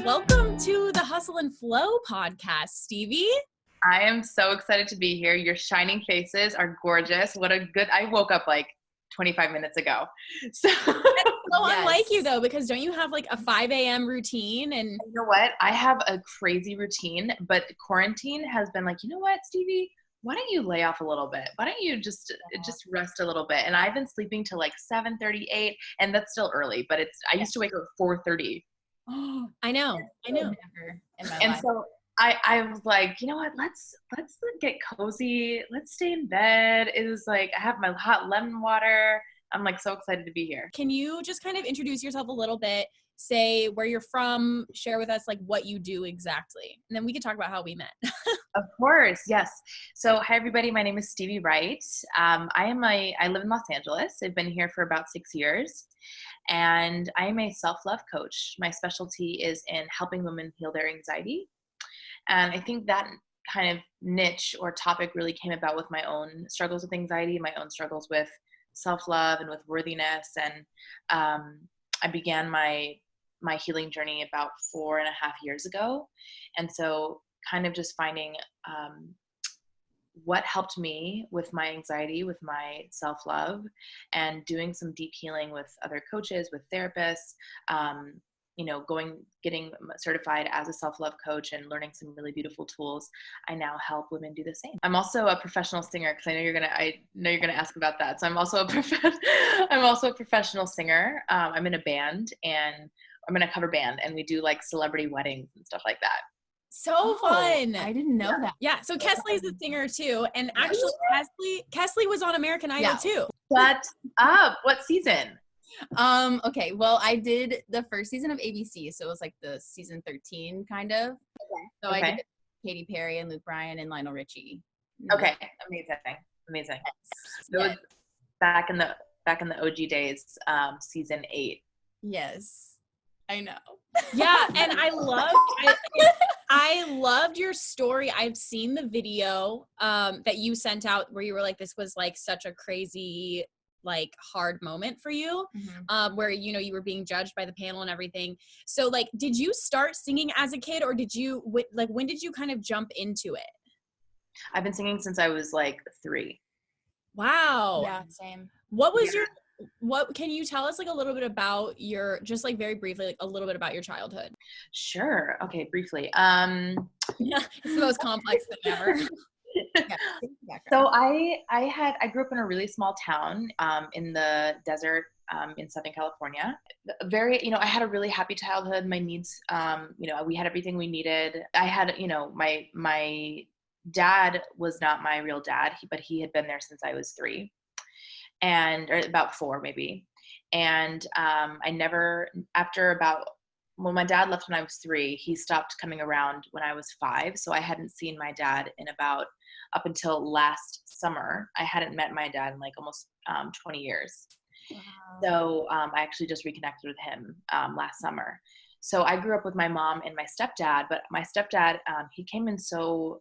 and welcome to the Hustle and Flow podcast, Stevie. I am so excited to be here. Your shining faces are gorgeous. I woke up like 25 minutes ago. So Unlike you though, because don't you have like a 5 a.m. routine? And you know what? I have a crazy routine, but quarantine has been like, you know what, Stevie? Why don't you lay off a little bit? Why don't you just rest a little bit? And I've been sleeping till like 7:38, and that's still early, but I used to wake up at 4:30. Oh, I know. And so I was like, you know what, let's get cozy. Let's stay in bed. It was like, I have my hot lemon water. I'm like so excited to be here. Can you just kind of introduce yourself a little bit, say where you're from, share with us like what you do exactly, and then we can talk about how we met. Of course, yes. So hi everybody, my name is Stevie Wright. I live in Los Angeles. I've been here for about 6 years, and I am a self-love coach. My specialty is in helping women heal their anxiety. And I think that kind of niche or topic really came about with my own struggles with anxiety, my own struggles with self-love and with worthiness. And I began my healing journey about 4.5 years ago. And so kind of just finding what helped me with my anxiety, with my self-love, and doing some deep healing with other coaches, with therapists, getting certified as a self-love coach and learning some really beautiful tools. I now help women do the same. I'm also a professional singer, because I know you're gonna ask about that. So I'm also a professional singer. I'm in a band, and I'm in a cover band, and we do like celebrity weddings and stuff like that. So fun. I didn't know that. Yeah. So Kesley is a singer too. And actually Kesley was on American Idol too. Shut up. What season? Okay. Well, I did the first season of ABC. So it was like the season 13 kind of. Okay. So I did Katy Perry and Luke Bryan and Lionel Richie. Okay. Amazing. It was back in the OG days, season 8. Yes. I know. Yeah, and I loved your story. I've seen the video that you sent out where you were like, this was like such a crazy, like hard moment for you, where, you were being judged by the panel and everything. So like, did you start singing as a kid, or when did you kind of jump into it? I've been singing since I was like 3. Wow. Yeah, same. What can you tell us like a little bit about just like very briefly, like a little bit about your childhood? Sure. Okay. Briefly. Yeah, it's the most complex thing ever. So I grew up in a really small town in the desert in Southern California. I had a really happy childhood. My needs, we had everything we needed. I had, my dad was not my real dad, but he had been there since I was 3. Or about 4 maybe. And when my dad left when I was 3, he stopped coming around when I was 5. So I hadn't seen my dad up until last summer. I hadn't met my dad in like almost 20 years. Wow. So I actually just reconnected with him last summer. So I grew up with my mom and my stepdad, but my stepdad, he came in so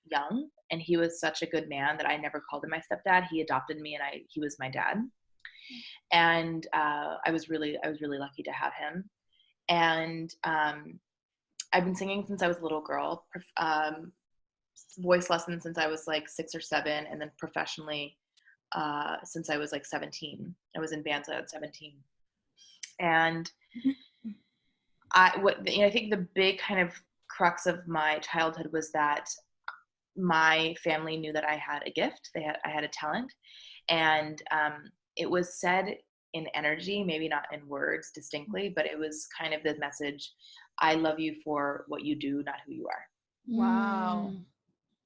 young, and he was such a good man that I never called him my stepdad. He adopted me, and he was my dad. And I was really lucky to have him. And I've been singing since I was a little girl, voice lessons since I was like 6 or 7, and then professionally since I was like 17. I was in bands at 17. And I think the big kind of crux of my childhood was that my family knew that I had a gift. I had a talent, and it was said in energy, maybe not in words distinctly, but it was kind of the message: I love you for what you do, not who you are. Wow.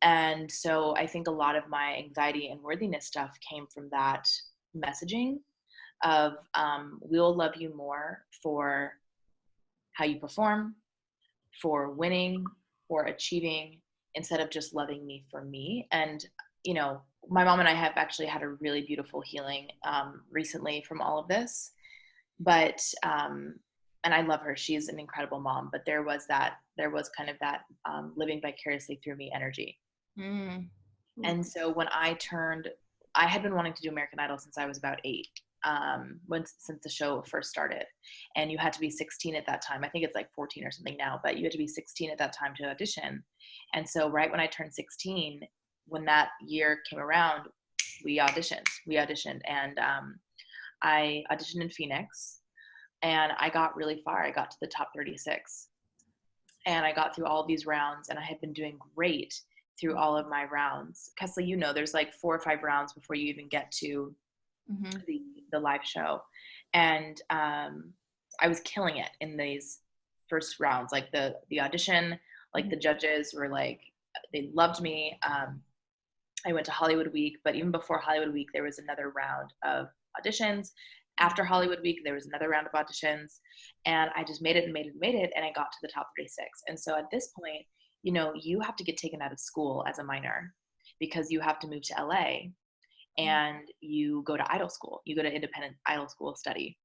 And so I think a lot of my anxiety and worthiness stuff came from that messaging of we'll love you more for how you perform, for winning, for achieving, instead of just loving me for me. And, my mom and I have actually had a really beautiful healing recently from all of this. But, and I love her. She's an incredible mom. But there was kind of that living vicariously through me energy. And so when I had been wanting to do American Idol since I was about 8. since the show first started, and you had to be 16 at that time. I think it's like 14 or something now, but you had to be 16 at that time to audition. And so right when I turned 16, when that year came around, we auditioned, and I auditioned in Phoenix, and I got really far. I got to the top 36, and I got through all these rounds, and I had been doing great through all of my rounds. Kesley, you know, there's like 4 or 5 rounds before you even get to the live show. And I was killing it in these first rounds. Like the audition, like the judges were like, they loved me. I went to Hollywood Week, but even before Hollywood Week, there was another round of auditions. After Hollywood Week, there was another round of auditions, and I just made it, and I got to the top 36. And so at this point, you know, you have to get taken out of school as a minor because you have to move to LA, and you go to Idol school. You go to independent Idol school study.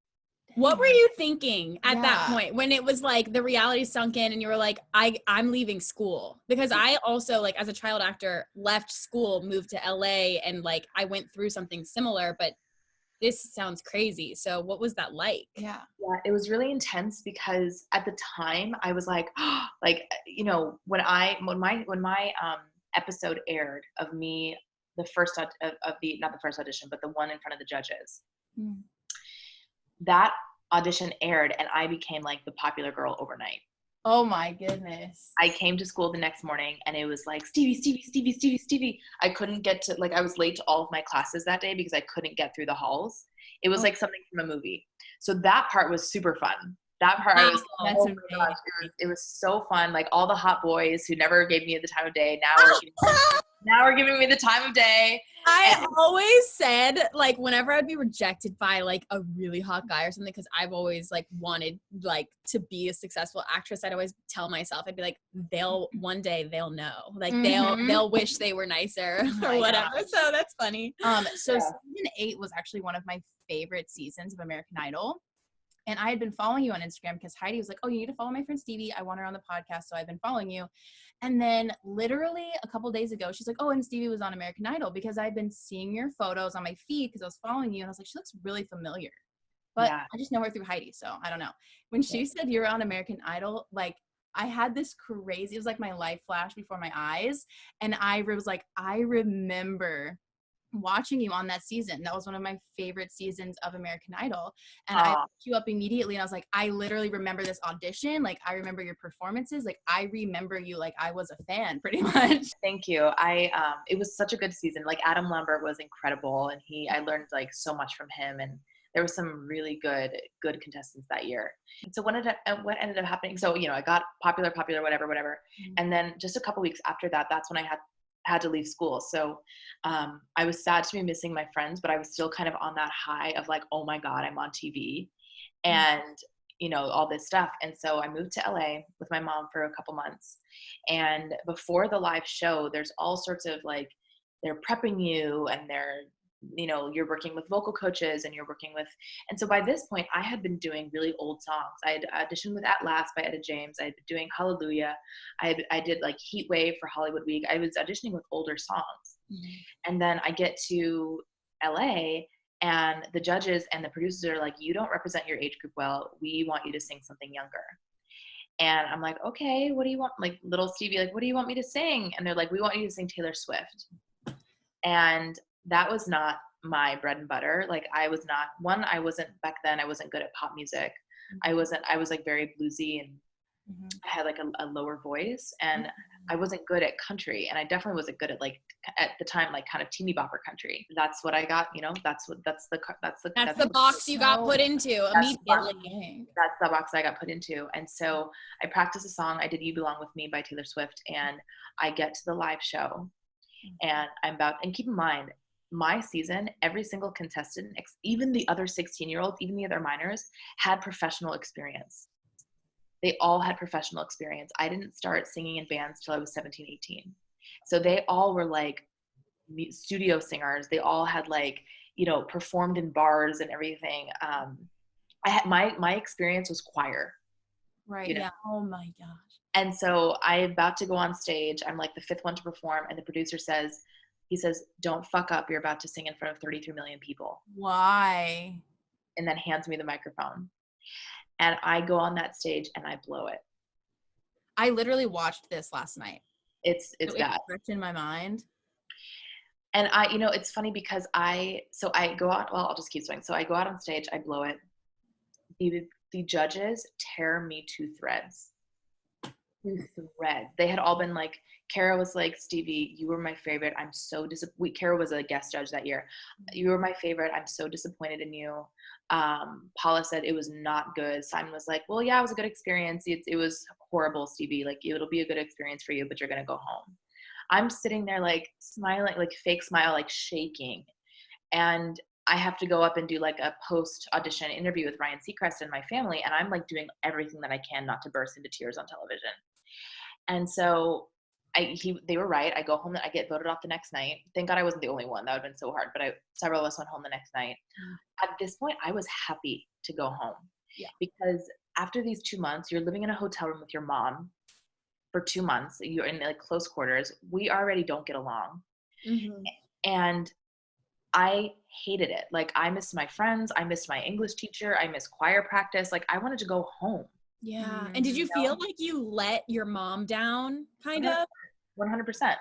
What were you thinking at that point when it was like the reality sunk in and you were like, I'm leaving school? Because I also, like, as a child actor, left school, moved to LA, and like I went through something similar, but this sounds crazy. So what was that like? Yeah, it was really intense because at the time I was like, like, you know, when my episode aired of me, the first of the, not the first audition, but the one in front of the judges, that audition aired, and I became like the popular girl overnight. Oh my goodness. I came to school the next morning, and it was like, Stevie. I couldn't get to, like, I was late to all of my classes that day because I couldn't get through the halls. It was like something from a movie. So that part was super fun. That part, I was like, oh my gosh, it was so fun. Like, all the hot boys who never gave me the time of day now are giving me the time of day. I always said, like, whenever I'd be rejected by like a really hot guy or something, because I've always like wanted like to be a successful actress, I'd always tell myself, I'd be like, one day they'll know, like they'll wish they were nicer or whatever. Gosh. So that's funny. Season 8 was actually one of my favorite seasons of American Idol. And I had been following you on Instagram because Heidi was like, oh, you need to follow my friend Stevie. I want her on the podcast. So I've been following you. And then literally a couple days ago, she's like, oh, and Stevie was on American Idol, because I'd been seeing your photos on my feed because I was following you. And I was like, she looks really familiar. But I just know her through Heidi. So I don't know. When she said you were on American Idol, like, I had this crazy, it was like my life flashed before my eyes. And I was like, I remember watching you on that season. That was one of my favorite seasons of American Idol. And I looked you up immediately, and I was like, I literally remember this audition. Like, I remember your performances. Like, I remember you like I was a fan pretty much. Thank you. It was such a good season. Like, Adam Lambert was incredible, and I learned like so much from him, and there was some really good contestants that year. So what ended up happening? So, you know, I got popular, whatever. And then just a couple weeks after that, that's when I had to leave school. So I was sad to be missing my friends, but I was still kind of on that high of like, oh my God, I'm on TV and, you know, all this stuff. And so I moved to LA with my mom for a couple months. And before the live show, there's all sorts of like, they're prepping you, and they're, you know, you're working with vocal coaches, and and so by this point I had been doing really old songs. I had auditioned with At Last by Etta James. I had been doing Hallelujah. I did like Heat Wave for Hollywood Week. I was auditioning with older songs. And then I get to LA, and the judges and the producers are like, you don't represent your age group well. We want you to sing something younger. And I'm like, okay, what do you want? Like, little Stevie, like, what do you want me to sing? And they're like, we want you to sing Taylor Swift. And that was not my bread and butter. Like, I wasn't back then, I wasn't good at pop music. I was like very bluesy, and I had like a lower voice, and I wasn't good at country, and I definitely wasn't good at, like, at the time, like kind of teeny bopper country. That's what I got, you know, that's the box you got put into immediately. That's the box I got put into. And so I practiced a song. I did You Belong With Me by Taylor Swift, and I get to the live show, and and keep in mind, my season, every single contestant, even the other 16-year-olds, even the other minors, had professional experience. They all had professional experience. I didn't start singing in bands till I was 17, 18. So they all were like studio singers. They all had, like, you know, performed in bars and everything. I had my experience was choir. Right. You know? Yeah. Oh my gosh. And so I'm about to go on stage. I'm like the 5th one to perform, and the producer says, He says, don't fuck up. You're about to sing in front of 33 million people. Why? And then hands me the microphone. And I go on that stage and I blow it. I literally watched this last night. It's bad. It's in my mind. And it's funny because I go out, well, I'll just keep swinging. So I go out on stage, I blow it. The judges tear me to threads. They had all been like, Kara was like, Stevie, you were my favorite. I'm so disappointed. Kara was a guest judge that year. You were my favorite. I'm so disappointed in you. Paula said it was not good. Simon was like, well, yeah, it was a good experience. It was horrible, Stevie. Like, it'll be a good experience for you, but you're going to go home. I'm sitting there like smiling, like fake smile, like shaking. And I have to go up and do like a post audition interview with Ryan Seacrest and my family. And I'm like doing everything that I can not to burst into tears on television. And so they were right. I go home, I get voted off the next night. Thank God I wasn't the only one. That would have been so hard. But several of us went home the next night. At this point, I was happy to go home. Yeah. Because after these 2 months, you're living in a hotel room with your mom for 2 months. You're in like close quarters. We already don't get along. Mm-hmm. And I hated it. Like, I missed my friends. I missed my English teacher. I missed choir practice. Like, I wanted to go home. Yeah. And did you feel like you let your mom down, kind of? 100%.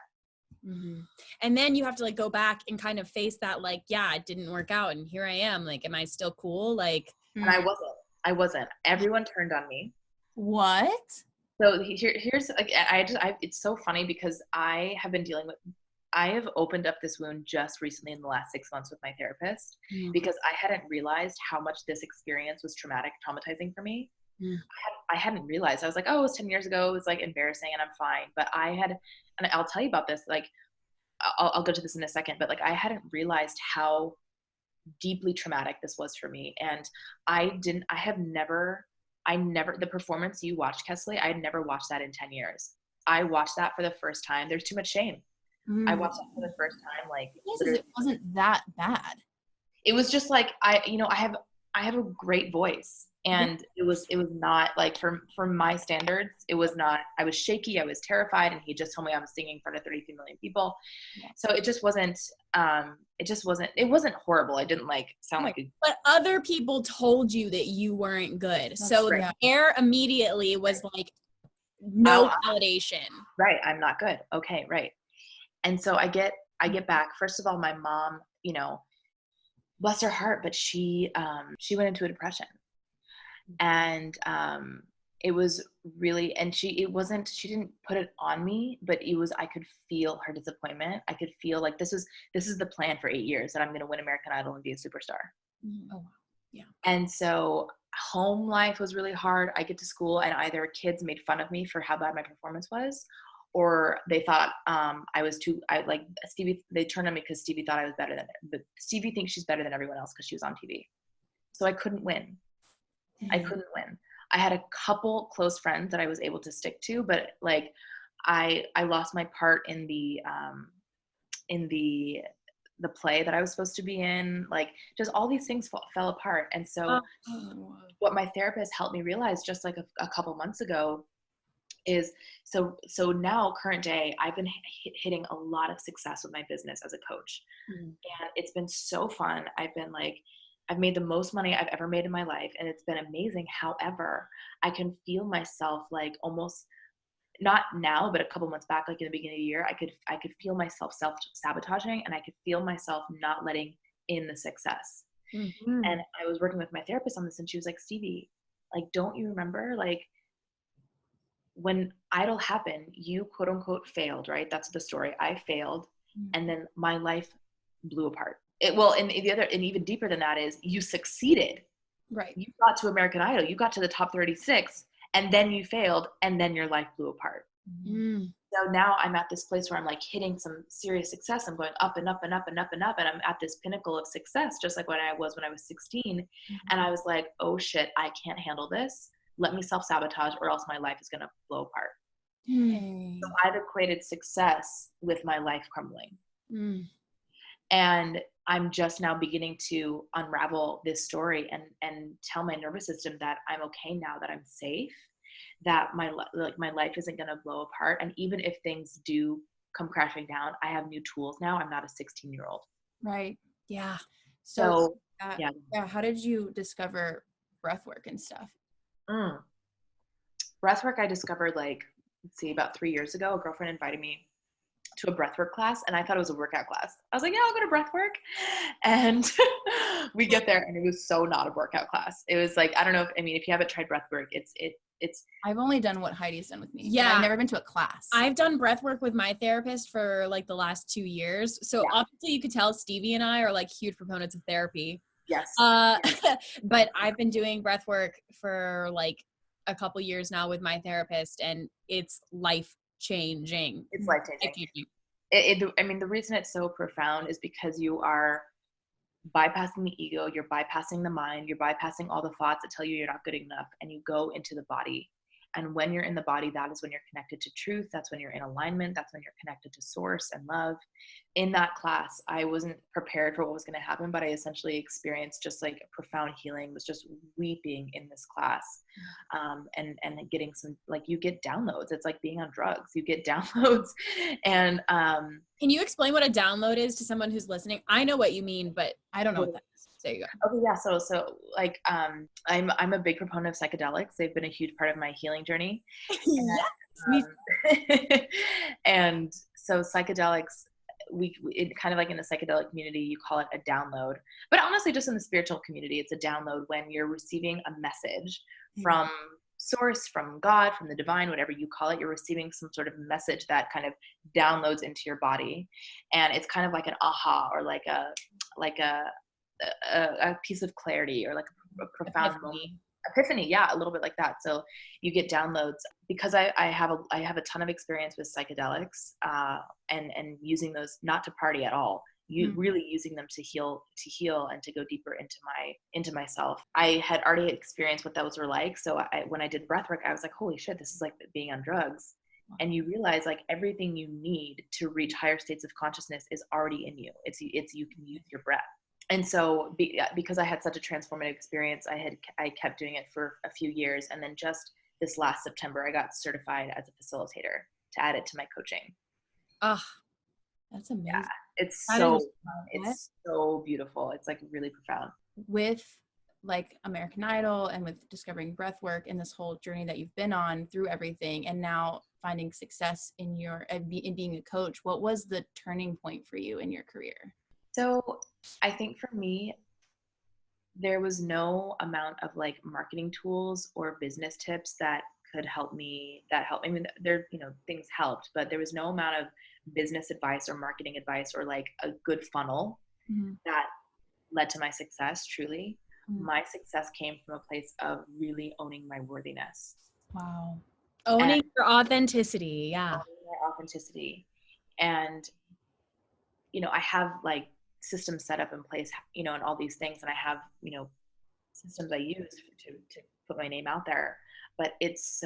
Mm-hmm. And then you have to like go back and kind of face that, like, yeah, it didn't work out, and here I am. Like, am I still cool? Like, and I wasn't. Everyone turned on me. What? So here's like, it's so funny because I have opened up this wound just recently in the last 6 months with my therapist, because I hadn't realized how much this experience was traumatizing for me. I hadn't realized. I was like, oh, it was 10 years ago. It was like embarrassing and I'm fine. But and I'll tell you about this, like, I'll go to this in a second, but like, I hadn't realized how deeply traumatic this was for me. And the performance you watched, Kesley, I had never watched that in 10 years. I watched that for the first time. There's too much shame. I watched that for the first time. Like, it wasn't that bad. It was just like, I have a great voice. And it was not like, for my standards, it was not. I was shaky, I was terrified, and he just told me I was singing in front of 33 million people. Yeah. So it just wasn't, it wasn't horrible. I didn't like sound like but other people told you that you weren't good. That's so right. There immediately was like no validation. Right. I'm not good. Okay. Right. And so I get back. First of all, my mom, bless her heart, but she went into a depression. And it was really, and she didn't put it on me, but I could feel her disappointment. I could feel like this is the plan for 8 years, that I'm going to win American Idol and be a superstar. Oh, wow. Yeah. And so home life was really hard. I get to school and either kids made fun of me for how bad my performance was, or they thought Stevie, they turned on me because Stevie thought I was better than her. But Stevie thinks she's better than everyone else because she was on TV. So I couldn't win. I couldn't win. I had a couple close friends that I was able to stick to, but like I lost my part in the play that I was supposed to be in. Like, just all these things fell apart. And so what my therapist helped me realize just like a couple months ago is, so now current day, I've been hitting a lot of success with my business as a coach. And it's been so fun. I've made the most money I've ever made in my life, and it's been amazing. However, I can feel myself like almost, not now, but a couple months back, like in the beginning of the year, I could feel myself self-sabotaging, and I could feel myself not letting in the success. And I was working with my therapist on this, and she was like, Stevie, like, don't you remember, like, when Idol happened, you quote unquote failed, right? That's the story. I failed, and then my life blew apart. And even deeper than that is, you succeeded. Right. You got to American Idol. You got to the top 36, and then you failed, and then your life blew apart. So now I'm at this place where I'm like hitting some serious success. I'm going up and up and up and up and up, and I'm at this pinnacle of success, just like when I was 16. And I was like, oh shit, I can't handle this. Let me self-sabotage, or else my life is going to blow apart. So I've equated success with my life crumbling. And I'm just now beginning to unravel this story and tell my nervous system that I'm okay now, that I'm safe, that my life isn't going to blow apart. And even if things do come crashing down. I have new tools now. I'm not a 16-year-old. Right. Yeah. So yeah. How did you discover breath work and stuff? Breathwork I discovered about 3 years ago. A girlfriend invited me to a breathwork class, and I thought it was a workout class. I was like, yeah, I'll go to breathwork. And we get there, and it was so not a workout class. It was like, I don't know if you haven't tried breathwork, it's I've only done what Heidi's done with me. Yeah. I've never been to a class. I've done breath work with my therapist for like the last 2 years. So obviously you could tell Stevie and I are like huge proponents of therapy. Yes. But I've been doing breath work for like a couple years now with my therapist, and it's life-changing. It's life-changing. The reason it's so profound is because you are bypassing the ego, you're bypassing the mind, you're bypassing all the thoughts that tell you you're not good enough, and you go into the body. And when you're in the body, that is when you're connected to truth. That's when you're in alignment. That's when you're connected to source and love. In that class, I wasn't prepared for what was going to happen, but I essentially experienced just like a profound healing, was just weeping in this class. And getting some, like, you get downloads. It's like being on drugs. You get downloads. And can you explain what a download is to someone who's listening? I know what you mean, but I don't know what that is. There you go. Okay, yeah. So like, I'm a big proponent of psychedelics. They've been a huge part of my healing journey. And so psychedelics, it kind of like in the psychedelic community, you call it a download. But honestly, just in the spiritual community, it's a download when you're receiving a message from source, from God, from the divine, whatever you call it. You're receiving some sort of message that kind of downloads into your body, and it's kind of like an aha, or like a piece of clarity, or like a profound epiphany. Yeah, a little bit like that. So you get downloads because I have a ton of experience with psychedelics, and using those not to party at all. Really using them to heal and to go deeper into myself. I had already experienced what those were like. So when I did breathwork, I was like, holy shit, this is like being on drugs. And you realize like everything you need to reach higher states of consciousness is already in you. It's you can use your breath. And so because I had such a transformative experience, I kept doing it for a few years. And then just this last September, I got certified as a facilitator to add it to my coaching. Oh, that's amazing. Yeah, it's so beautiful. It's like really profound. With like American Idol and with discovering breath work and this whole journey that you've been on through everything, and now finding success in being a coach, what was the turning point for you in your career? So I think for me, there was no amount of like marketing tools or business tips that could help me. I mean, things helped, but there was no amount of business advice or marketing advice or like a good funnel that led to my success. Truly, my success came from a place of really owning my worthiness. Wow. Owning your authenticity. Yeah. Owning my authenticity. And, I have like systems set up in place, and all these things. And I have, systems I use to put my name out there. But it's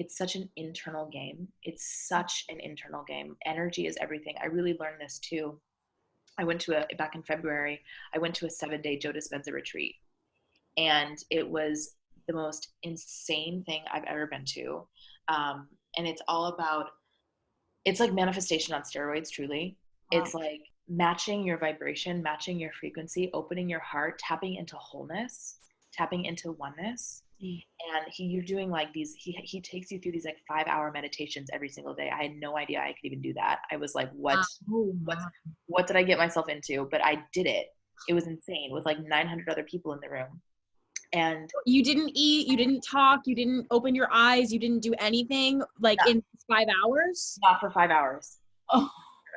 such an internal game. It's such an internal game. Energy is everything. I really learned this too. Back in February, I went to a 7-day Joe Dispenza retreat. And it was the most insane thing I've ever been to. And it's like manifestation on steroids, truly. Wow. It's like matching your vibration, matching your frequency, opening your heart, tapping into wholeness, tapping into oneness. And you're doing like these, he takes you through these like 5-hour meditations every single day. I had no idea I could even do that. I was like, what did I get myself into? But I did it. It was insane, with like 900 other people in the room. And you didn't eat, you didn't talk, you didn't open your eyes, you didn't do anything in 5 hours? Not for 5 hours. Oh, 5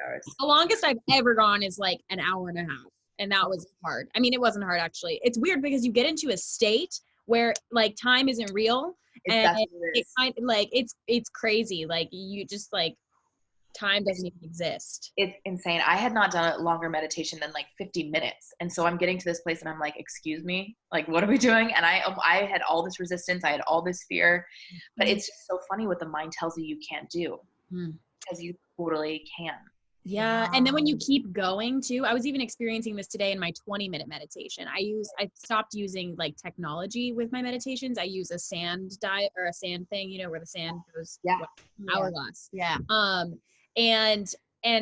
hours. The longest I've ever gone is like an hour and a half. And that was hard. I mean, it wasn't hard actually. It's weird because you get into a state where like time isn't real. And it's crazy. Like you just like, time doesn't even exist. It's insane. I had not done a longer meditation than like 50 minutes. And so I'm getting to this place and I'm like, excuse me, like, what are we doing? And I had all this resistance. I had all this fear, but it's just so funny what the mind tells you can't do, because you totally can. Yeah. And then when you keep going too, I was even experiencing this today in my 20-minute meditation. I stopped using like technology with my meditations. I use a sand diet or a sand thing, where the sand goes hourglass. Yeah. And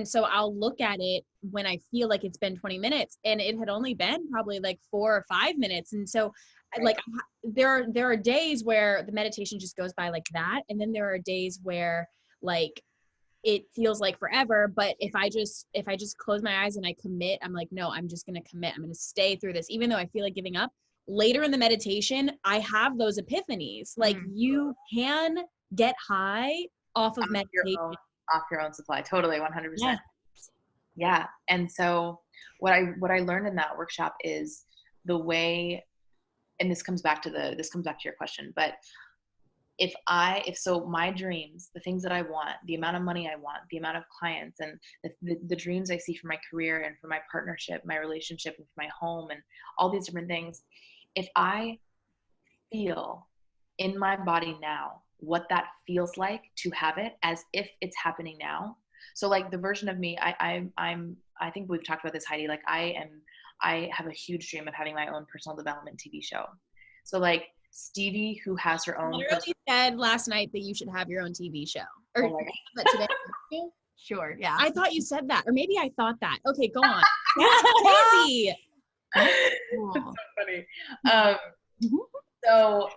so I'll look at it when I feel like it's been 20 minutes and it had only been probably like 4 or 5 minutes. And so like there are days where the meditation just goes by like that. And then there are days where like it feels like forever. But if I just close my eyes and I commit, I'm like, no, I'm just going to commit. I'm going to stay through this. Even though I feel like giving up later in the meditation, I have those epiphanies. Like you can get high off of meditation. Off your own supply. Totally. 100%. Yeah. Yeah. And so what I learned in that workshop is the way, and this comes back to your question, but if my dreams, the things that I want, the amount of money I want, the amount of clients, and the dreams I see for my career and for my partnership, my relationship, and for my home, and all these different things, if I feel in my body now what that feels like to have it as if it's happening now. So like the version of me, I think we've talked about this, Heidi, like I have a huge dream of having my own personal development TV show. So like Stevie, who has her own. Literally said last night that you should have your own TV show. Or today. Sure. Yeah. I thought you said that, or maybe I thought that. Okay, go on. That's crazy. That's so funny. So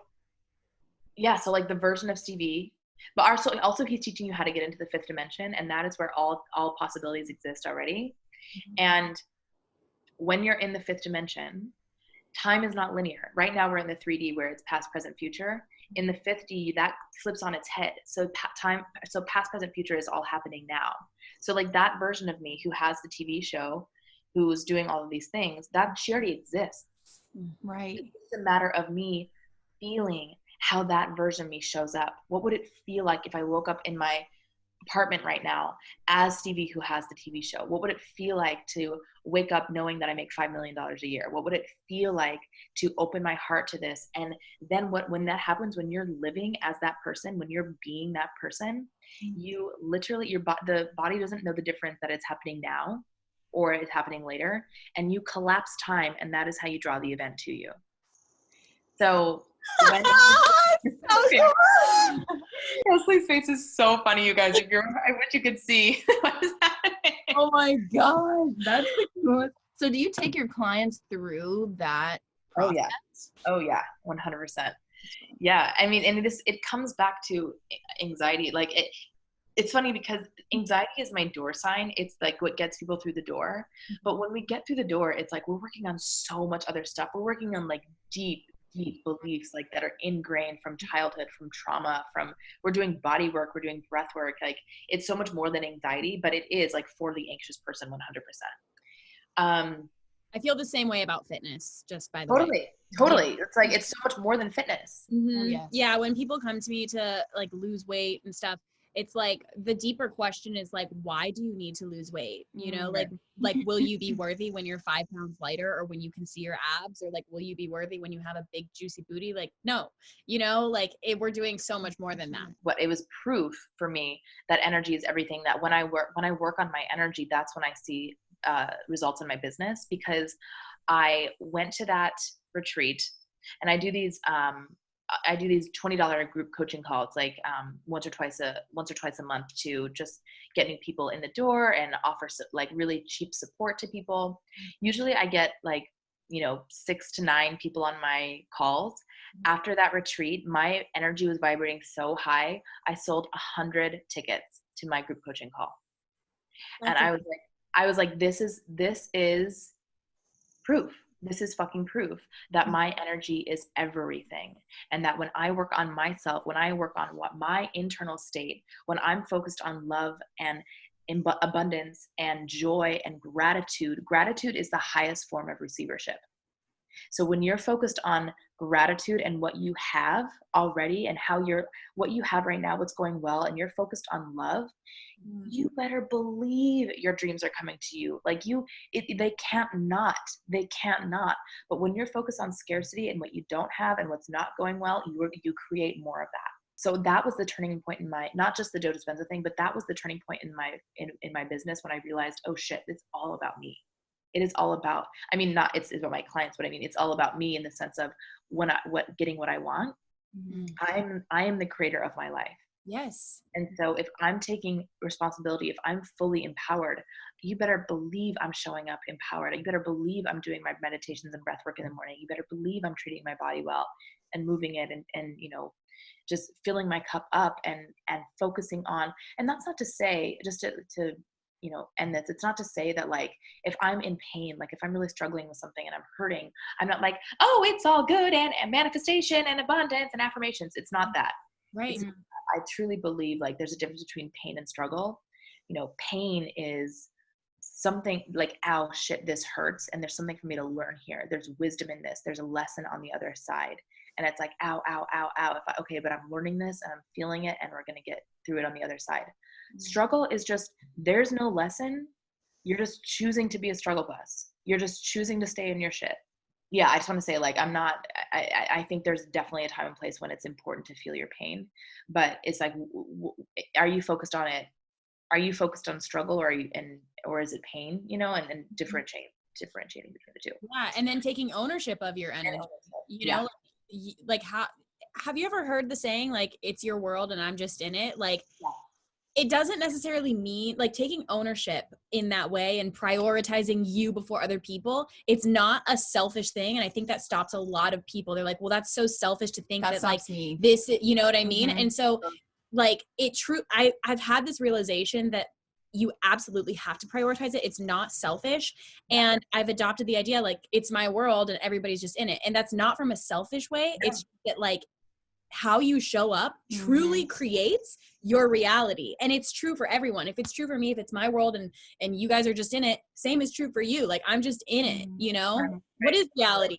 yeah, so like the version of Stevie, but also he's teaching you how to get into the fifth dimension, and that is where all possibilities exist already. And when you're in the fifth dimension, time is not linear. Right now we're in the 3D where it's past, present, future. In the 5D, that flips on its head. So past, present, future is all happening now. So like that version of me who has the TV show, who's doing all of these things, that she already exists. Right. It's a matter of me feeling how that version of me shows up. What would it feel like if I woke up in my apartment right now as Stevie who has the TV show? What would it feel like to wake up knowing that I make $5 million a year? What would it feel like to open my heart to this? And then when that happens, when you're living as that person, when you're being that person, you literally, the body doesn't know the difference that it's happening now or it's happening later, and you collapse time, and that is how you draw the event to you. So when Leslie's face is so funny, you guys. I wish you could see what is happening. Oh my God, that's the coolest. So do you take your clients through that process? Oh yeah, 100%. Yeah, I mean, and it comes back to anxiety. Like it's funny because anxiety is my door sign. It's like what gets people through the door. But when we get through the door, it's like we're working on so much other stuff. We're working on like deep beliefs like that are ingrained from childhood, from trauma, we're doing body work, we're doing breath work. Like it's so much more than anxiety, but it is like for the anxious person 100%. I feel the same way about fitness, just by the way. Totally. It's like it's so much more than fitness. Oh, yes. Yeah, when people come to me to like lose weight and stuff, it's like the deeper question is like, why do you need to lose weight? You know, like will you be worthy when you're 5 pounds lighter, or when you can see your abs, or like, will you be worthy when you have a big juicy booty? Like, no, you know, like we're doing so much more than that. But it was proof for me that energy is everything, that when I work on my energy, that's when I see results in my business, because I went to that retreat and I do these $20 group coaching calls, like once or twice a month, to just get new people in the door and offer like really cheap support to people. Usually I get like, 6 to 9 people on my calls. After that retreat, my energy was vibrating so high, I sold 100 tickets to my group coaching call. And I was like, this is proof. This is fucking proof that my energy is everything. And that when I work on myself, when I work on what my internal state, when I'm focused on love and abundance and joy and gratitude is the highest form of receivership. So when you're focused on gratitude and what you have already and what you have right now, what's going well, and you're focused on love, you better believe your dreams are coming to you. Like they can't not. But when you're focused on scarcity and what you don't have and what's not going well, you create more of that. So that was the turning point in not just the Joe Dispenza thing, but that was the turning point in my business, when I realized, oh shit, it's all about me. It is all about, it's about my clients, but it's all about me in the sense of getting what I want. I am the creator of my life. Yes. And so if I'm taking responsibility, if I'm fully empowered, you better believe I'm showing up empowered. You better believe I'm doing my meditations and breath work in the morning. You better believe I'm treating my body well and moving it and just filling my cup up and focusing on, and that's not to say, just to end this, it's not to say that like if I'm in pain, like if I'm really struggling with something and I'm hurting, I'm not like, oh, it's all good and manifestation and abundance and affirmations. It's not that. Right. I truly believe like there's a difference between pain and struggle. Pain is something like, ow, shit, this hurts. And there's something for me to learn here. There's wisdom in this. There's a lesson on the other side. And it's like, ow, ow, ow, ow. Okay, but I'm learning this and I'm feeling it and we're going to get through it on the other side. Struggle is just, there's no lesson. You're just choosing to be a struggle bus. You're just choosing to stay in your shit. Yeah, I just want to say, like, I think there's definitely a time and place when it's important to feel your pain, but it's like, are you focused on it? Are you focused on struggle or or is it pain, and differentiating between the two. Yeah. And then taking ownership of your energy, like how, have you ever heard the saying, like, it's your world and I'm just in it? Like, it doesn't necessarily mean like taking ownership in that way and prioritizing you before other people. It's not a selfish thing. And I think that stops a lot of people. They're like, well, that's so selfish to think that like me. This, you know what I mean? And so like I've had this realization that you absolutely have to prioritize it. It's not selfish. And I've adopted the idea, like, it's my world and everybody's just in it. And that's not from a selfish way. Yeah. It's that like, how you show up truly creates your reality. And it's true for everyone. If it's true for me, if it's my world and you guys are just in it, same is true for you. Like, I'm just in it, Right. What is reality?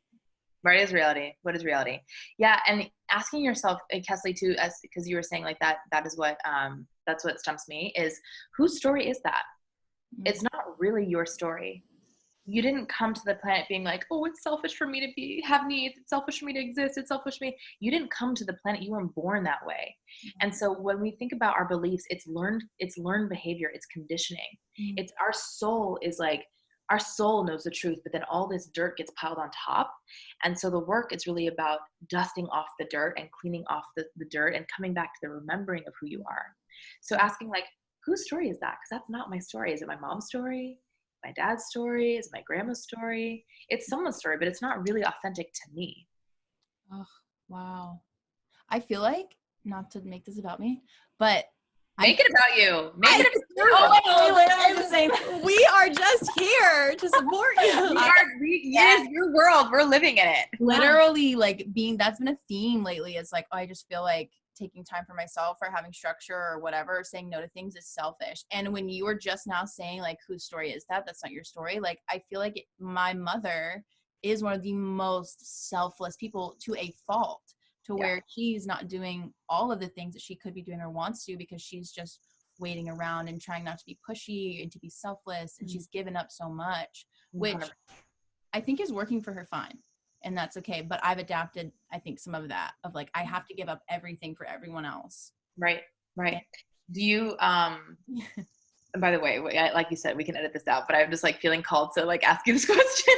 What is reality? What is reality? Yeah. And asking yourself, Kesley too, because you were saying like that is what, that's what stumps me is, whose story is that? It's not really your story. You didn't come to the planet being like, oh, it's selfish for me to have needs. It's selfish for me to exist. It's selfish for me. You didn't come to the planet. You weren't born that way. And so when we think about our beliefs, it's learned behavior. It's conditioning. It's our soul knows the truth, but then all this dirt gets piled on top. And so the work is really about dusting off the dirt and cleaning off the dirt and coming back to the remembering of who you are. So asking like, whose story is that? Because that's not my story. Is it my mom's story? My dad's story? Is my grandma's story? It's someone's story, but it's not really authentic to me. Oh, wow. I feel like, not to make this about me, but Make it about you. Make it about you. Oh, wait, we are just here to support you. It is your world. We're living in it. Literally, like that's been a theme lately. It's like, oh, I just feel like taking time for myself or having structure or whatever, saying no to things is selfish. And when you were just now saying like, whose story is that? That's not your story. Like, I feel like my mother is one of the most selfless people to a fault, to where she's not doing all of the things that she could be doing or wants to, because she's just waiting around and trying not to be pushy and to be selfless. And she's given up so much, which I think is working for her fine. And that's okay. But I've adapted, I think, some of that of like, I have to give up everything for everyone else. Right. Do you, by the way, like you said, we can edit this out, but I'm just like feeling called to like ask you this question.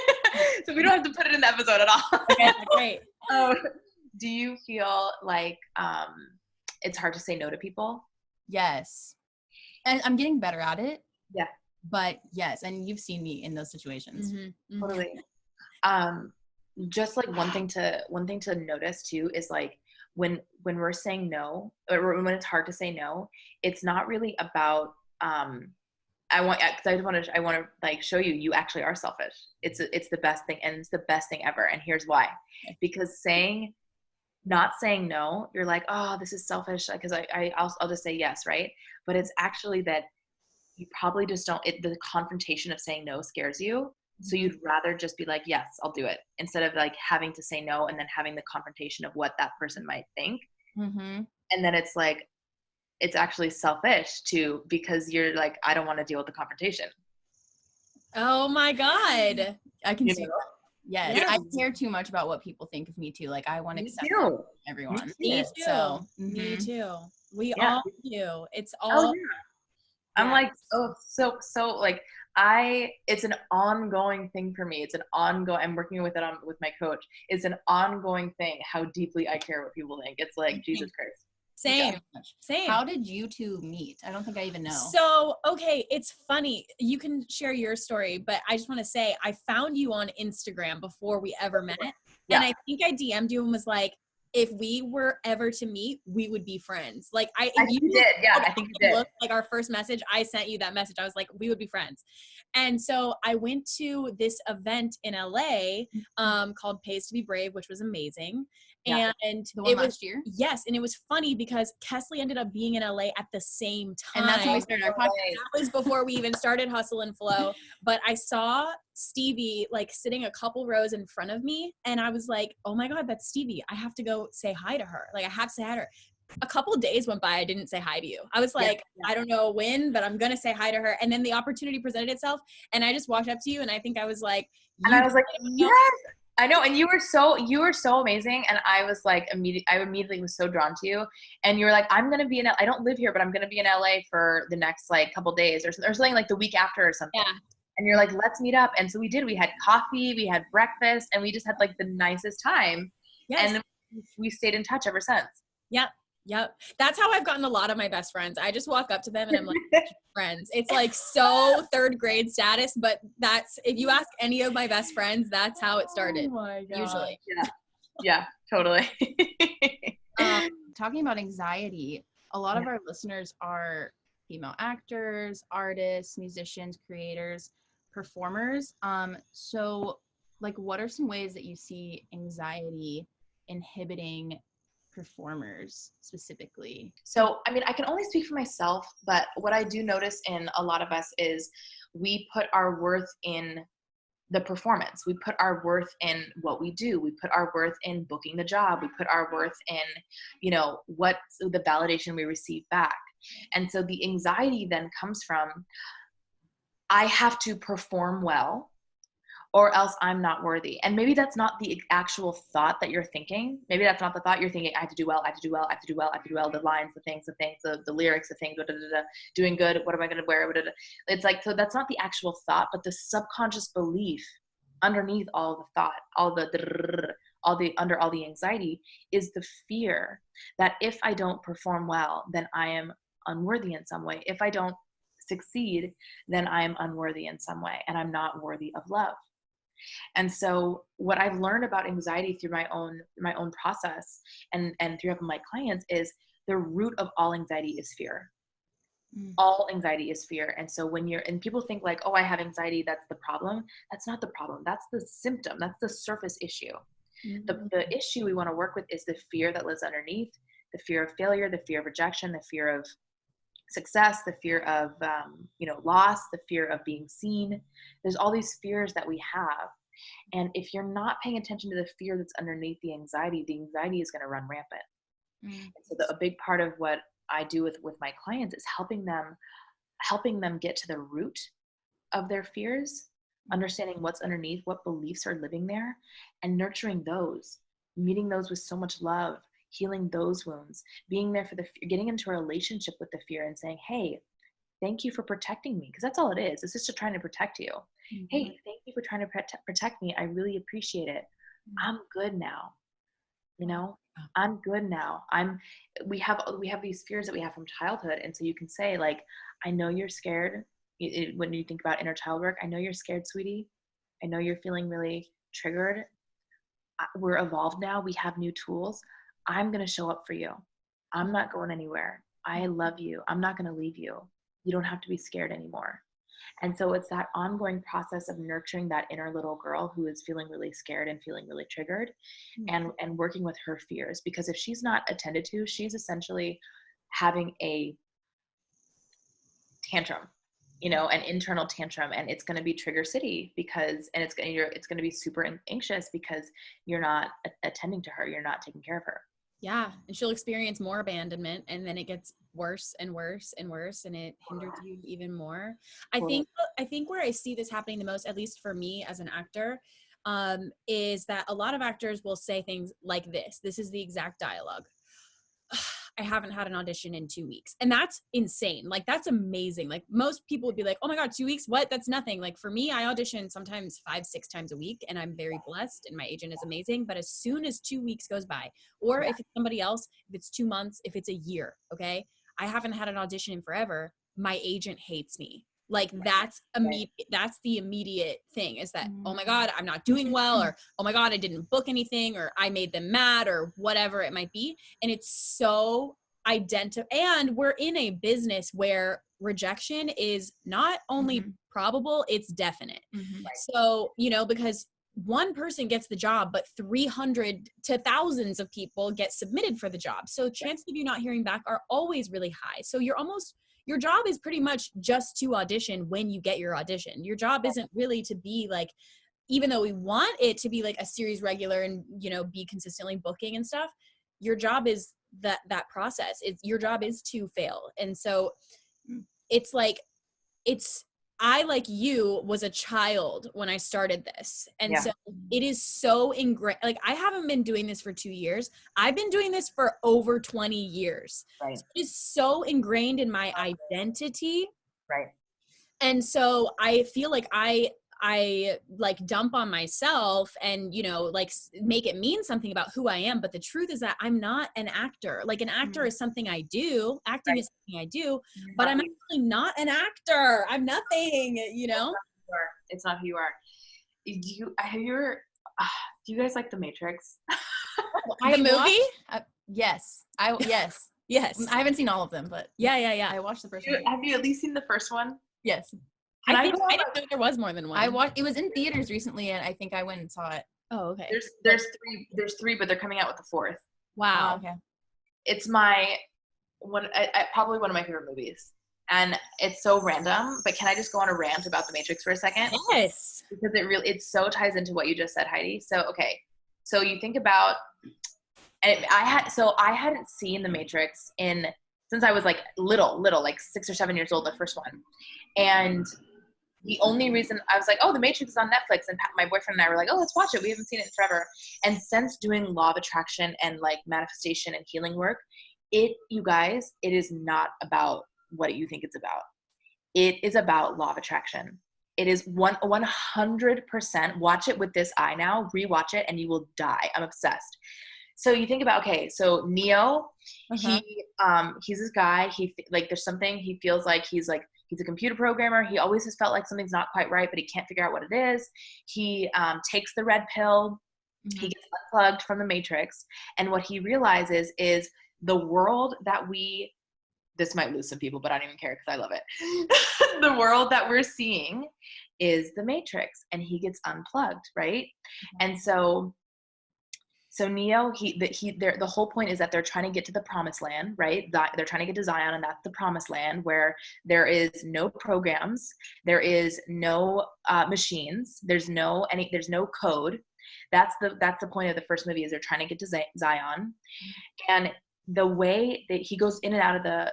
So we don't have to put it in the episode at all. Okay, great. Do you feel like it's hard to say no to people? Yes. And I'm getting better at it. Yeah. But yes, and you've seen me in those situations. Totally. Just like one thing to notice too is like when we're saying no, or when it's hard to say no, it's not really about I want to like show you actually are selfish. It's the best thing, and it's the best thing ever. And here's why. Because not saying no, you're like, oh, this is selfish because I'll just say yes, right? But it's actually that you probably just don't. The confrontation of saying no scares you. So you'd rather just be like, yes, I'll do it, instead of like having to say no and then having the confrontation of what that person might think. And then it's like, it's actually selfish too, because you're like, I don't want to deal with the confrontation. Oh my God. I can see that. Yes. I care too much about what people think of me too. Like, I want to accept everyone. Me too. So, Me too. We all do. It's all. Oh, yeah. I'm like, so like, it's an ongoing thing for me. I'm working with it with my coach. It's an ongoing thing how deeply I care what people think. It's like, Jesus Christ. Same. How did you two meet? I don't think I even know. So, okay, it's funny. You can share your story, but I just want to say I found you on Instagram before we ever met. Yeah. And I think I DM'd you and was like, if we were ever to meet, we would be friends. Like I think you did. Yeah, I think you did. Look, like our first message, I sent you that message. I was like, we would be friends. And so I went to this event in LA called Pays to Be Brave, which was amazing. Yeah. And the one last year? Yes. And it was funny because Kesley ended up being in LA at the same time. And that's when we started our podcast. That was before we even started Hustle and Flow. But I saw Stevie like sitting a couple rows in front of me. And I was like, oh my God, that's Stevie. I have to go say hi to her. Like I have to say hi to her. A couple of days went by, I didn't say hi to you. I was like, I don't know when, but I'm going to say hi to her. And then the opportunity presented itself. And I just walked up to you and I think I was like, yes. I know, and you were so amazing, and I was like, I immediately was so drawn to you, and you were like, I'm gonna be in. I don't live here, but I'm gonna be in LA for the next like couple days, or something like the week after or something. Yeah. And you're like, let's meet up, and so we did. We had coffee, we had breakfast, and we just had like the nicest time. Yes. And we stayed in touch ever since. Yep. That's how I've gotten a lot of my best friends. I just walk up to them and I'm like, friends. It's like so third grade status, but that's, if you ask any of my best friends, that's how it started. Oh my God. Usually. Yeah, totally. Talking about anxiety, a lot of our listeners are female actors, artists, musicians, creators, performers. So like, what are some ways that you see anxiety inhibiting performers specifically? So, I mean, I can only speak for myself, but what I do notice in a lot of us is we put our worth in the performance. We put our worth in what we do. We put our worth in booking the job. We put our worth in, what the validation we receive back. And so the anxiety then comes from, I have to perform well, or else I'm not worthy. And maybe that's not the actual thought that you're thinking. Maybe that's not the thought you're thinking. I have to do well, I have to do well, I have to do well, I have to do well, the lines, the things, the lyrics, the things, doing good, what am I going to wear? It's like, so that's not the actual thought, but the subconscious belief underneath all the thought, under all the anxiety is the fear that if I don't perform well, then I am unworthy in some way. If I don't succeed, then I am unworthy in some way, and I'm not worthy of love. And so what I've learned about anxiety through my own process and through helping my clients is the root of all anxiety is fear. All anxiety is fear. And so and people think like, oh, I have anxiety, that's the problem. That's not the problem. That's the symptom. That's the surface issue. The issue we want to work with is the fear that lives underneath, the fear of failure, the fear of rejection, the fear of success, the fear of loss, the fear of being seen. There's all these fears that we have, and if you're not paying attention to the fear that's underneath the anxiety is going to run rampant. So a big part of what I do with my clients is helping them get to the root of their fears, understanding what's underneath, what beliefs are living there, and nurturing those, meeting those with so much love, healing those wounds, being there for getting into a relationship with the fear and saying, hey, thank you for protecting me. Because that's all it is. It's just trying to protect you. Hey, thank you for trying to protect me. I really appreciate it. I'm good now. I'm good now. We have these fears that we have from childhood. And so you can say like, I know you're scared. When you think about inner child work, I know you're scared, sweetie. I know you're feeling really triggered. We're evolved now. We have new tools. I'm going to show up for you. I'm not going anywhere. I love you. I'm not going to leave you. You don't have to be scared anymore. And so it's that ongoing process of nurturing that inner little girl who is feeling really scared and feeling really triggered, and working with her fears. Because if she's not attended to, she's essentially having a tantrum, an internal tantrum, and it's going to be trigger city it's going to be super anxious because you're not attending to her. You're not taking care of her. Yeah. And she'll experience more abandonment, and then it gets worse and worse and worse, and it hinders you even more. I think where I see this happening the most, at least for me as an actor, is that a lot of actors will say things like this. This is the exact dialogue. I haven't had an audition in 2 weeks. And that's insane. Like, that's amazing. Like, most people would be like, oh my God, 2 weeks? What? That's nothing. Like, for me, I audition sometimes 5-6 times a week, and I'm very blessed, and my agent is amazing. But as soon as 2 weeks goes by, or if it's somebody else, if it's 2 months, if it's a year, okay, I haven't had an audition in forever, my agent hates me. Like, that's immediate. That's the immediate thing, is that, oh my God, I'm not doing well, or oh my God, I didn't book anything, or I made them mad, or whatever it might be. And it's so and we're in a business where rejection is not only probable, it's definite. So, you know, because one person gets the job, but 300 to thousands of people get submitted for the job. So chances of you not hearing back are always really high. So your job is pretty much just to audition when you get your audition. Your job isn't really to be like, even though we want it to be like a series regular and, you know, be consistently booking and stuff, your job is that process. Your job is to fail. And so it's like, I, like you, was a child when I started this. And so it is so ingrained. Like, I haven't been doing this for 2 years. I've been doing this for over 20 years. Right. So it is so ingrained in my identity. Right. And so I feel like I like dump on myself and, you know, like make it mean something about who I am. But the truth is that I'm not an actor. Like, an actor is something I do. Acting is something I do, but I'm actually not an actor. I'm nothing, you know? It's not who you are. Do you guys like The Matrix? The movie? Yes. Yes. I haven't seen all of them, but yeah. I watched the first one. Have you at least seen the first one? Yes. I didn't know there was more than one. It was in theaters recently, and I think I went and saw it. Oh, okay. There's three, but they're coming out with the fourth. Wow. Oh, okay. It's probably one of my favorite movies, and it's so random. But can I just go on a rant about The Matrix for a second? Yes. Because it so ties into what you just said, Heidi. So okay, so you think about, and I hadn't seen The Matrix since I was like little, like 6 or 7 years old, the first one, and the only reason I was like, oh, The Matrix is on Netflix, and my boyfriend and I were like, oh, let's watch it. We haven't seen it in forever. And since doing law of attraction and like manifestation and healing work, you guys, it is not about what you think it's about. It is about law of attraction. It is 100%. Watch it with this eye now, rewatch it, and you will die. I'm obsessed. So you think about, okay, so Neo, he's this guy, there's something he feels like he's a computer programmer. He always has felt like something's not quite right, but he can't figure out what it is. He takes the red pill. He gets unplugged from the Matrix. And what he realizes is the world that this might lose some people, but I don't even care because I love it. The world that we're seeing is the Matrix, and he gets unplugged, right? And so Neo, the whole point is that they're trying to get to the promised land, right? They're trying to get to Zion, and that's the promised land where there is no programs, there is no machines, there's no code. That's the point of the first movie, is they're trying to get to Zion, and the way that he goes in and out of the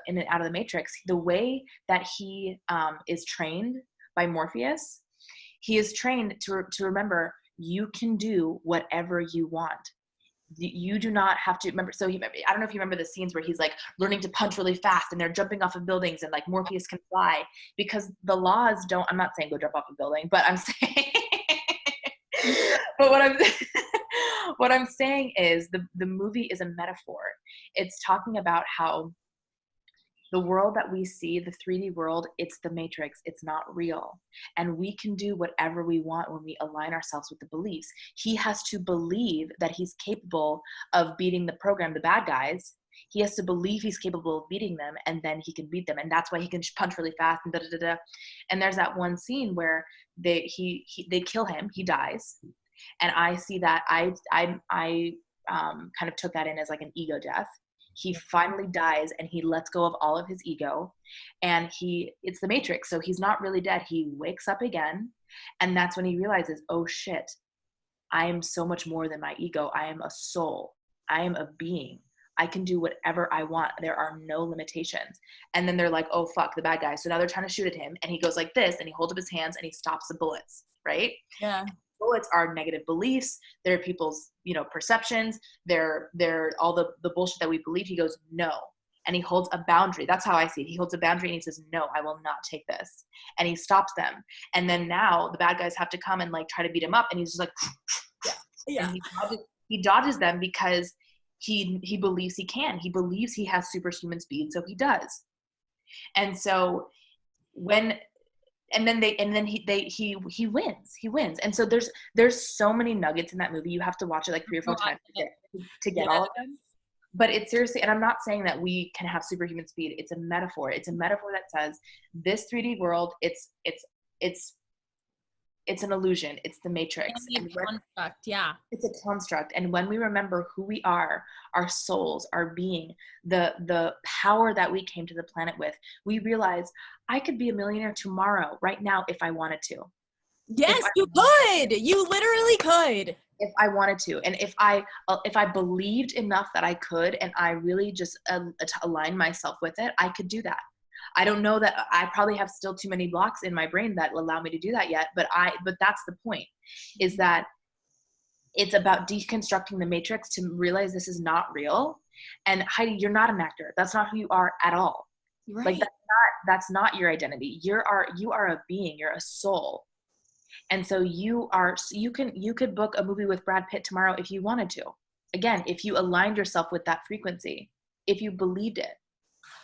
Matrix, the way that he is trained by Morpheus, he is trained to remember, you can do whatever you want. You do not have to remember. So I don't know if you remember the scenes where he's like learning to punch really fast, and they're jumping off of buildings, and like Morpheus can fly, because the laws don't. I'm not saying go jump off a building, but I'm saying, but what I'm saying is the movie is a metaphor. It's talking about how the world that we see, the 3D world, it's the Matrix. It's not real. And we can do whatever we want when we align ourselves with the beliefs. He has to believe that he's capable of beating the program, the bad guys. He has to believe he's capable of beating them, and then he can beat them. And that's why he can punch really fast and da-da-da-da. And there's that one scene where they kill him. He dies. And I see that I kind of took that in as like an ego death. He finally dies, and he lets go of all of his ego, and it's the Matrix. So he's not really dead. He wakes up again. And that's when he realizes, oh shit, I am so much more than my ego. I am a soul. I am a being. I can do whatever I want. There are no limitations. And then they're like, oh fuck, the bad guy. So now they're trying to shoot at him, and he goes like this, and he holds up his hands, and he stops the bullets. Right? Yeah. bullets are negative beliefs. They're people's, perceptions. They're all the bullshit that we believe. He goes, no. And he holds a boundary. That's how I see it. He holds a boundary and he says, no, I will not take this. And he stops them. And then now the bad guys have to come and like try to beat him up. And he's just like, yeah. And he dodges them because he believes he can. He believes he has superhuman speed. So he does. And so he wins. And so there's so many nuggets in that movie. You have to watch it like 3 or 4 times to get all of them. But it's seriously, and I'm not saying that we can have superhuman speed. It's a metaphor. It's a metaphor that says this 3D world, it's an illusion. It's the matrix. Construct, yeah. It's a construct. And when we remember who we are, our souls, our being, the power that we came to the planet with, we realize I could be a millionaire tomorrow, right now, if I wanted to. Yes, you could. You literally could. If I wanted to. And if I believed enough that I could, and I really just align myself with it, I could do that. I don't know that I probably have still too many blocks in my brain that allow me to do that yet, but that's the point, is that it's about deconstructing the matrix to realize this is not real. And Heidi, you're not an actor. That's not who you are at all. Right. Like that's not your identity. You are a being, you're a soul. And so you could book a movie with Brad Pitt tomorrow if you wanted to. Again, if you aligned yourself with that frequency, if you believed it.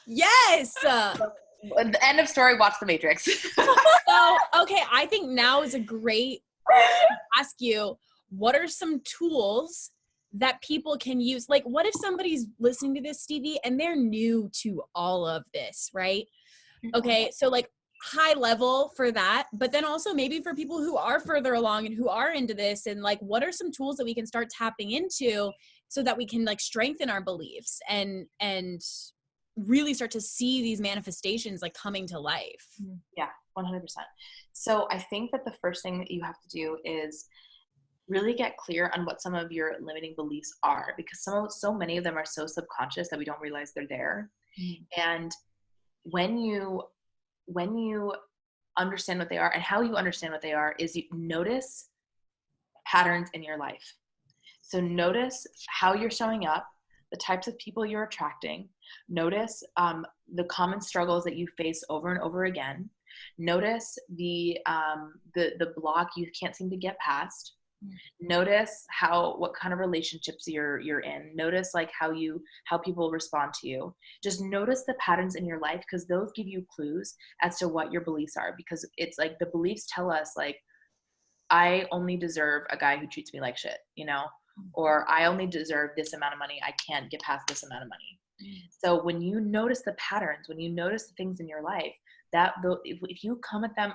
Yes. The end of story, watch The Matrix. So, okay, I think now is a great to ask you, what are some tools that people can use? Like, what if somebody's listening to this, Stevie, and they're new to all of this, right? Okay, so like high level for that, but then also maybe for people who are further along and who are into this, and like, what are some tools that we can start tapping into so that we can like strengthen our beliefs and really start to see these manifestations like coming to life? Yeah, 100%. So I think that the first thing that you have to do is really get clear on what some of your limiting beliefs are, because so many of them are so subconscious that we don't realize they're there. And when you understand what they are, and how you understand what they are is you notice patterns in your life. So notice how you're showing up, the types of people you're attracting. Notice the common struggles that you face over and over again. Notice the block you can't seem to get past. Notice what kind of relationships you're in. Notice like how people respond to you. Just notice the patterns in your life, because those give you clues as to what your beliefs are. Because it's like the beliefs tell us like, I only deserve a guy who treats me like shit, or I only deserve this amount of money. I can't get past this amount of money. So when you notice the patterns, when you notice the things in your life, if you come at them,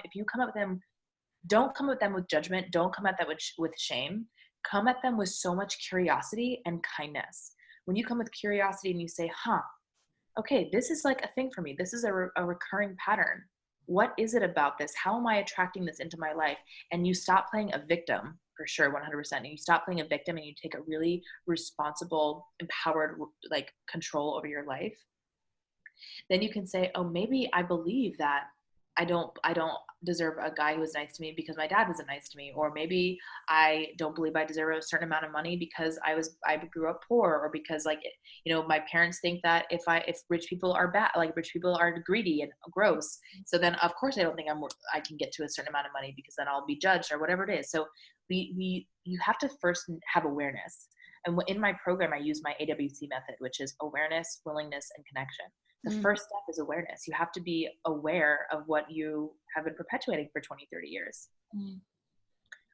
don't come at them with judgment. Don't come at them with shame. Come at them with so much curiosity and kindness. When you come with curiosity and you say, okay, this is like a thing for me. This is a recurring pattern. What is it about this? How am I attracting this into my life? And you stop playing a victim, for sure, 100%. And you stop playing a victim and you take a really responsible, empowered, like control over your life. Then you can say, oh, maybe I believe that I don't deserve a guy who is nice to me because my dad wasn't nice to me. Or maybe I don't believe I deserve a certain amount of money because I grew up poor, or because like, my parents think that if rich people are bad, like rich people are greedy and gross. So then of course I don't think I can get to a certain amount of money, because then I'll be judged or whatever it is. So you have to first have awareness. And in my program, I use my AWC method, which is awareness, willingness, and connection. The first step is awareness. You have to be aware of what you have been perpetuating for 20, 30 years.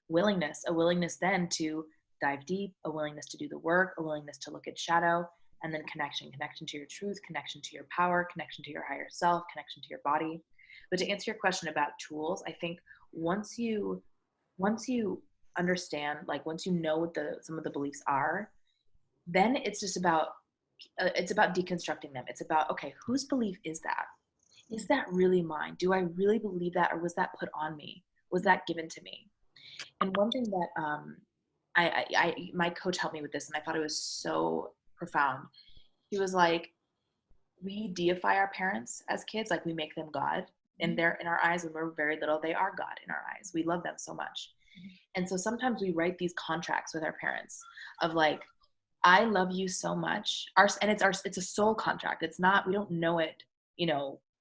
Willingness, a willingness then to dive deep, a willingness to do the work, a willingness to look at shadow, and then connection to your truth, connection to your power, connection to your higher self, connection to your body. But to answer your question about tools, I think once you understand, like once you know what some of the beliefs are, then it's just about deconstructing them. It's about, okay, whose belief is that? Is that really mine? Do I really believe that? Or was that put on me? Was that given to me? And one thing that my coach helped me with this, and I thought it was so profound. He was like, we deify our parents as kids, like we make them God. And they're in our eyes when we're very little, they are God in our eyes. We love them so much. And so sometimes we write these contracts with our parents of like, I love you so much. It's a soul contract. It's not, we don't know it,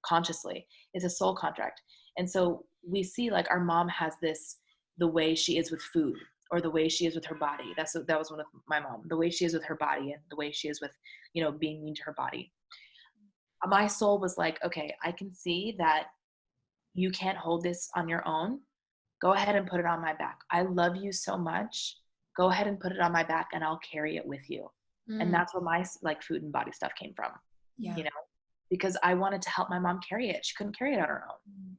consciously. It's a soul contract. And so we see like our mom has the way she is with food, or the way she is with her body. That was one of my mom, the way she is with her body, and the way she is with, being mean to her body. My soul was like, okay, I can see that you can't hold this on your own. Go ahead and put it on my back. I love you so much. Go ahead and put it on my back and I'll carry it with you. And that's where my like food and body stuff came from, because I wanted to help my mom carry it. She couldn't carry it on her own.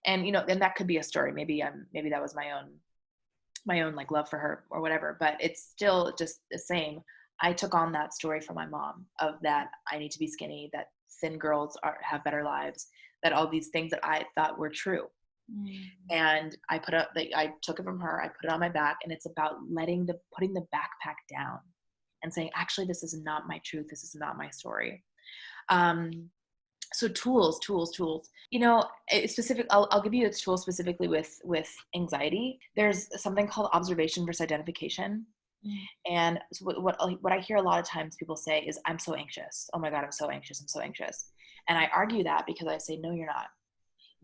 And, and that could be a story. Maybe that was my own like love for her or whatever, but it's still just the same. I took on that story from my mom of that I need to be skinny, that thin girls have better lives, that all these things that I thought were true. And I took it from her, I put it on my back, and it's about putting the backpack down and saying, actually, this is not my truth. This is not my story. So tools, specific, I'll give you a tool specifically with anxiety. There's something called observation versus identification. And so what I hear a lot of times people say is, I'm so anxious. Oh my God, I'm so anxious. I'm so anxious. And I argue that because I say, no, you're not.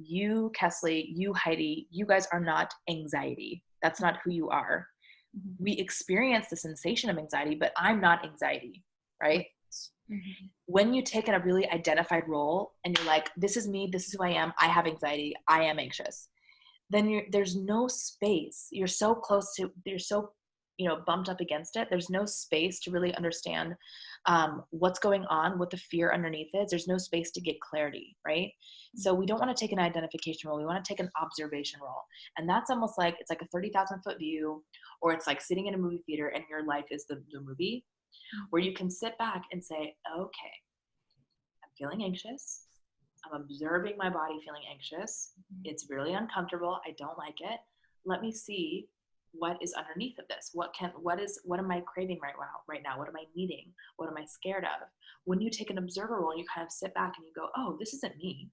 You, Kesley, you, Heidi, you guys are not anxiety. That's not who you are. We experience the sensation of anxiety, but I'm not anxiety, right? When you take in a really identified role and you're like, this is me, this is who I am, I have anxiety, I am anxious, then there's no space. You're so close to, you're so, bumped up against it. There's no space to really understand what's going on, what the fear underneath is. There's no space to get clarity, right? So we don't want to take an identification role. We want to take an observation role. And that's almost like, it's like a 30,000 foot view, or it's like sitting in a movie theater and your life is the movie, where you can sit back and say, okay, I'm feeling anxious. I'm observing my body feeling anxious. It's really uncomfortable. I don't like it. Let me see what is underneath of this. What am I craving right now? What am I needing? What am I scared of? When you take an observer role, you kind of sit back and you go, oh, this isn't me.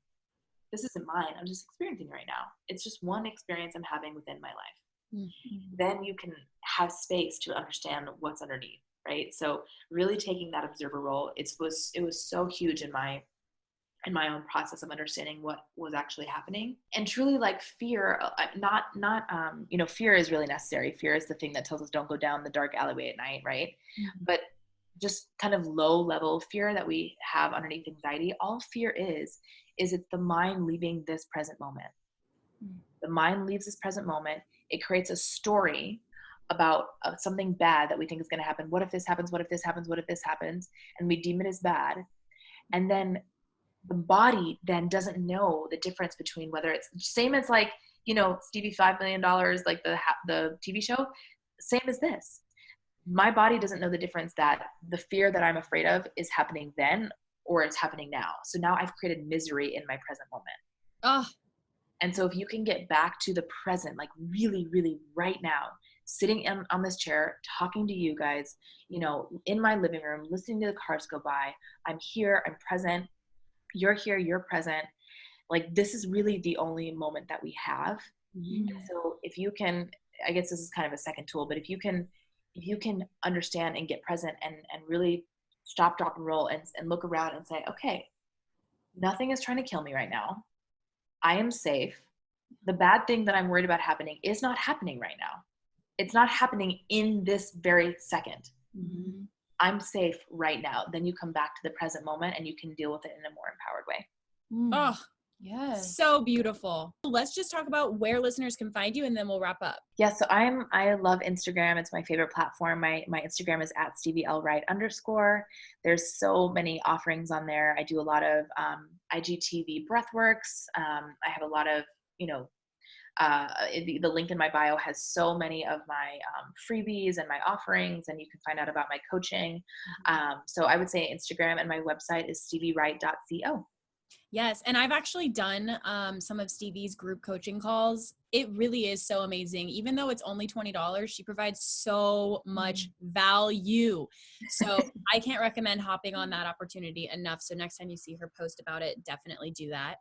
This isn't mine. I'm just experiencing it right now. It's just one experience I'm having within my life. Then you can have space to understand what's underneath, right? So really taking that observer role, it was so huge in my own process of understanding what was actually happening. And truly, like, fear, fear is really necessary. Fear is the thing that tells us don't go down the dark alleyway at night, right? But just kind of low level fear that we have underneath anxiety, all fear is it's the mind leaving this present moment. The mind leaves this present moment. It creates a story about something bad that we think is going to happen. What if this happens? What if this happens? What if this happens? And we deem it as bad. And then the body then doesn't know the difference between whether it's same as like, Stevie $5 million, like the TV show, same as this. My body doesn't know the difference that the fear that I'm afraid of is happening then or it's happening now. So now I've created misery in my present moment. And so if you can get back to the present, like really, really right now, sitting on this chair, talking to you guys, in my living room, listening to the cars go by, I'm here, I'm present. You're here, you're present. Like, this is really the only moment that we have. So if you can, I guess this is kind of a second tool, but if you can understand and get present and really stop, drop, and roll and look around and say, okay, nothing is trying to kill me right now. I am safe. The bad thing that I'm worried about happening is not happening right now. It's not happening in this very second. I'm safe right now. Then you come back to the present moment and you can deal with it in a more empowered way. Oh, yes. So beautiful. Let's just talk about where listeners can find you and then we'll wrap up. Yeah. So I love Instagram. It's my favorite platform. My Instagram is @StevieL Wright _. There's so many offerings on there. I do a lot of IGTV breathworks. I have a lot of, the link in my bio has so many of my freebies and my offerings, and you can find out about my coaching. So I would say Instagram, and my website is steviewright.co. Yes. And I've actually done some of Stevie's group coaching calls. It really is so amazing. Even though it's only $20, she provides so much value. So I can't recommend hopping on that opportunity enough. So next time you see her post about it, definitely do that.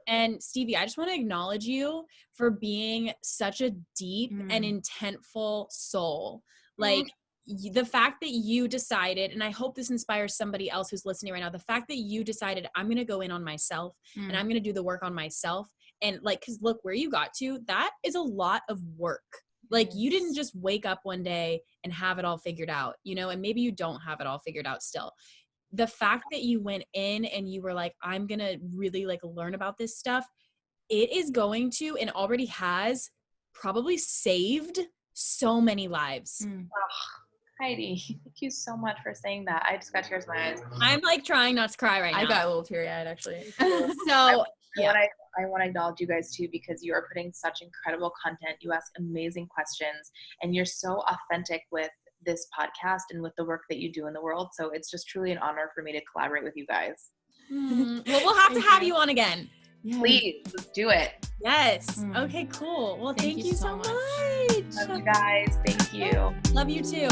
And Stevie, I just want to acknowledge you for being such a deep and intentful soul. Like, the fact that you decided, and I hope this inspires somebody else who's listening right now, the fact that you decided, I'm going to go in on myself and I'm going to do the work on myself. And like, cause look where you got to, that is a lot of work. Like you didn't just wake up one day and have it all figured out, you know, and maybe you don't have it all figured out still. The fact that you went in and you were like, I'm going to really like learn about this stuff. It is going to, and already has probably saved so many lives. Heidi, thank you so much for saying that. I just got tears in my eyes. I'm like trying not to cry right now. I got a little teary-eyed actually. So I want to acknowledge you guys too, because you are putting such incredible content. You ask amazing questions and you're so authentic with this podcast and with the work that you do in the world. So it's just truly an honor for me to collaborate with you guys. Well, we'll have to have you on again. Yes. Please, let's do it. Yes. Okay, cool. Well, thank you so much. Love you guys. Thank you. Love you too.